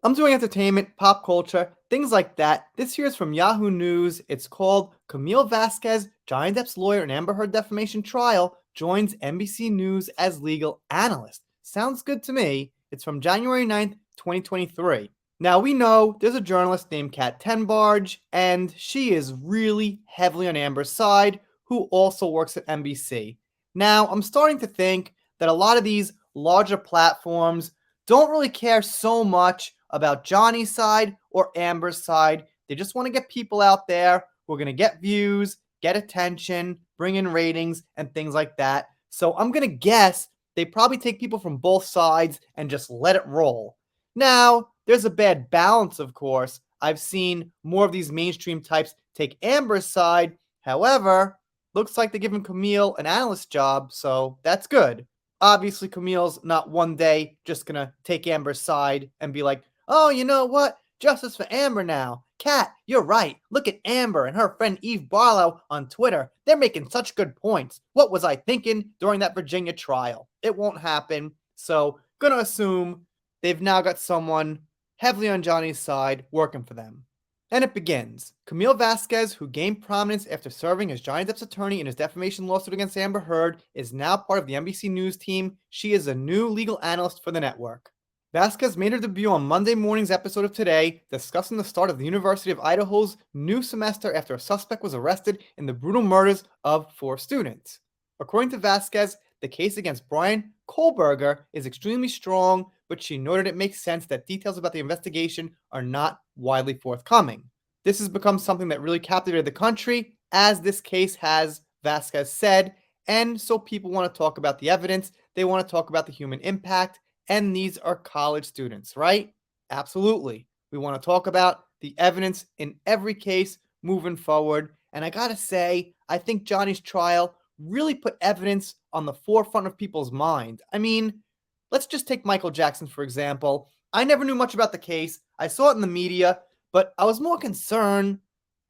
I'm doing entertainment, pop culture, things like that. This here is from Yahoo News. It's called Camille Vasquez, Johnny Depp's lawyer in Amber Heard defamation trial, joins NBC News as legal analyst. Sounds good to me. It's from January 9th, 2023. Now, we know there's a journalist named Kat Tenbarge, and she is really heavily on Amber's side, who also works at NBC. Now, I'm starting to think that a lot of these larger platforms don't really care so much about Johnny's side or Amber's side. They just want to get people out there who are going to get views, get attention, bring in ratings, and things like that. So I'm going to guess they probably take people from both sides and just let it roll. Now, there's a bad balance, of course. I've seen more of these mainstream types take Amber's side. However, looks like they're giving Camille an analyst job, so that's good. Obviously, Camille's not one day just gonna take Amber's side and be like, oh, you know what? Justice for Amber now. Kat, you're right. Look at Amber and her friend Eve Barlow on Twitter. They're making such good points. What was I thinking during that Virginia trial? It won't happen. So, gonna assume they've now got someone heavily on Johnny's side working for them. And it begins. Camille Vasquez, who gained prominence after serving as Johnny Depp's attorney in his defamation lawsuit against Amber Heard, is now part of the NBC News team. She is a new legal analyst for the network. Vasquez made her debut on Monday morning's episode of Today, discussing the start of the University of Idaho's new semester after a suspect was arrested in the brutal murders of 4 students. According to Vasquez, the case against Brian Kohlberger is extremely strong, but she noted it makes sense that details about the investigation are not widely forthcoming. This has become something that really captivated the country, as this case has, Vasquez said, and so people want to talk about the evidence, they want to talk about the human impact, and these are college students, right? Absolutely. We want to talk about the evidence in every case moving forward, and I gotta say, I think Johnny's trial really put evidence on the forefront of people's mind. I mean, let's just take Michael Jackson, for example. I never knew much about the case. I saw it in the media, but I was more concerned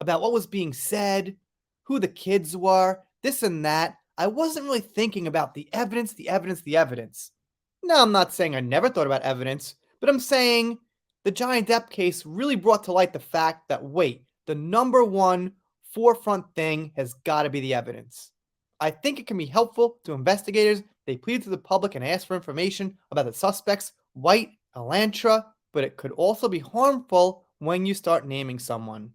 about what was being said, who the kids were, this and that. I wasn't really thinking about the evidence, the evidence, the evidence. Now, I'm not saying I never thought about evidence, but I'm saying the Johnny Depp case really brought to light the fact that, wait, the number one forefront thing has got to be the evidence. I think it can be helpful to investigators. They plead to the public and ask for information about the suspects, White, Elantra, but it could also be harmful when you start naming someone.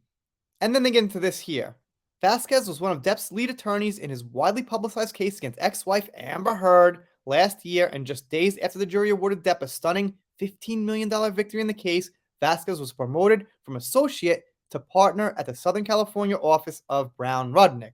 And then they get into this here. Vasquez was one of Depp's lead attorneys in his widely publicized case against ex-wife Amber Heard last year, and just days after the jury awarded Depp a stunning $15 million victory in the case, Vasquez was promoted from associate to partner at the Southern California office of Brown Rudnick.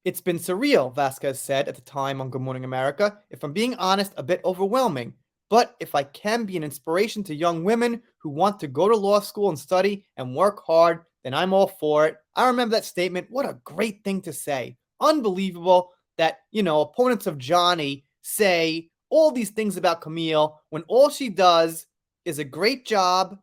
It's been surreal, Vasquez said at the time on Good Morning America. If I'm being honest, a bit overwhelming. But if I can be an inspiration to young women who want to go to law school and study and work hard, then I'm all for it. I remember that statement. What a great thing to say. Unbelievable that, opponents of Johnny say all these things about Camille when all she does is a great job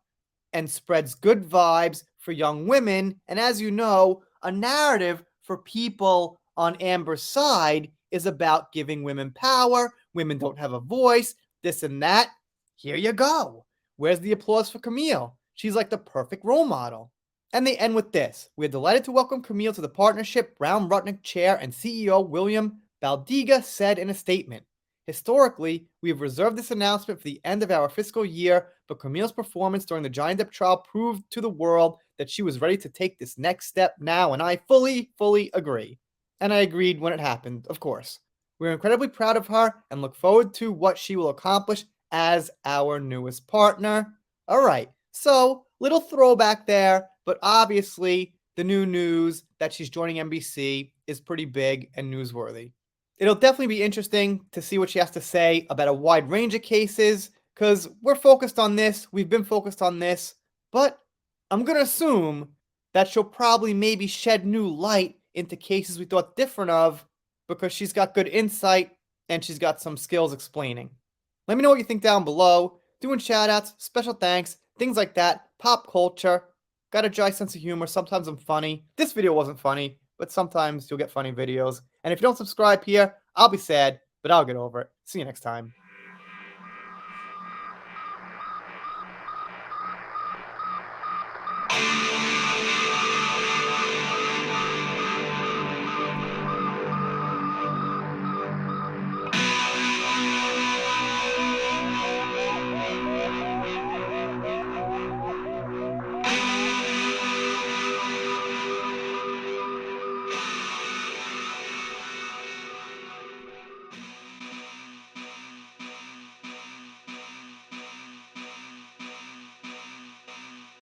and spreads good vibes for young women. And as you know, a narrative for people on Amber's side is about giving women power. Women don't have a voice, this and that. Here you go. Where's the applause for Camille? She's like the perfect role model. And they end with this. We are delighted to welcome Camille to the partnership, Brown Rudnick Chair and CEO William Baldiga said in a statement. Historically, we have reserved this announcement for the end of our fiscal year, but Camille's performance during the Johnny Depp trial proved to the world that she was ready to take this next step now, and I fully agree. And I agreed when it happened, of course. We're incredibly proud of her and look forward to what she will accomplish as our newest partner. All right, so little throwback there, but obviously the new news that she's joining NBC is pretty big and newsworthy. It'll definitely be interesting to see what she has to say about a wide range of cases, because we're focused on this, we've been focused on this, but I'm going to assume that she'll probably maybe shed new light into cases we thought different of, because she's got good insight and she's got some skills explaining. Let me know what you think down below. Doing shoutouts, special thanks, things like that, pop culture. Got a dry sense of humor. Sometimes I'm funny. This video wasn't funny, but sometimes you'll get funny videos. And if you don't subscribe here, I'll be sad, but I'll get over it. See you next time.